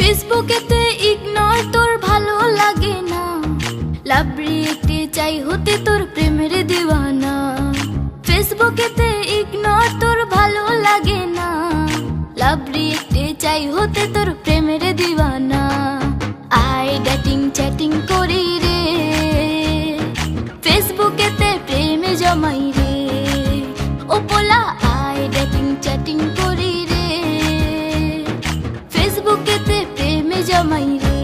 ফেসবুকেতে ignore তোর ভালো লাগে না, লাভ রিয়েক্টে চাই হতে তোর প্রেমের দিওয়ানা। ফেসবুকেতে ইগনোর তোর ভালো লাগে না, লাভ রিয়েক্টে চাই হতে তোর প্রেমের দিওয়ানা। আই ডেটিং চ্যাটিং করি রে, ফেসবুকেতে প্রেমে জমাই রে। ও পোলা আই ডেটিং চ্যাটিং করি রে, ফেসবুকেতে প্রেমে জমাই রে।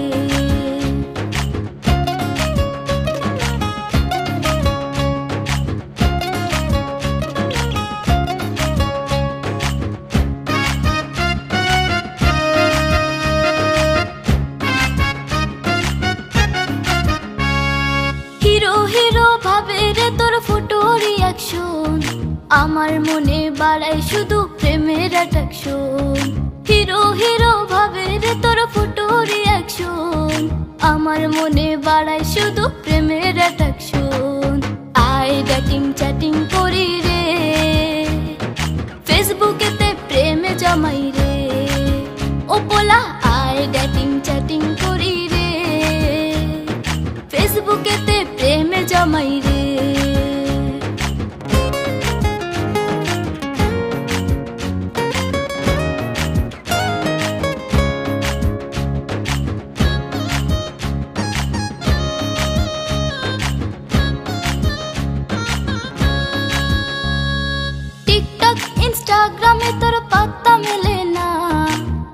হিরো হিরো ভাবে রে তোর ফটো রিয়াকশন, আমার মনে বাড়ায় শুধু প্রেমের অ্যাট্রাকশন। হিরো হিরো ভাবে রে তোর ফটো রিয়াকশন, আমার মনে বাড়ায় শুধু প্রেমের অ্যাট্রাকশন। আই ডেটিং চ্যাটিং করি রে, ফেসবুকেতে প্রেমে জমাই রে। ও পোলা আই ডেটিং চ্যাটিং করি রে, ফেসবুকেতে প্রেমে জমাই রে। টিকটক ইনস্টাগ্রামে তোর পাত্তা মেলে না,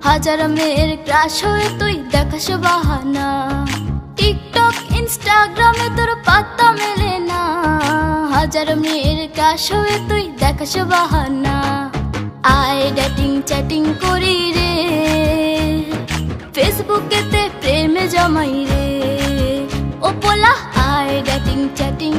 হাজার মেয়ের ক্রাশ হয়ে তুই দেখাস বাহানা। টিকটক ইনস্টাগ্রামে তোর পাত্তা মেলে না, হাজার মেয়ের ক্রাশ হয়ে তুই দেখাস বাহানা। আই ডেটিং চ্যাটিং করি রে, ফেসবুকেতে প্রেমে জমাই রে। ও পোলা আই ডেটিং চ্যাটিং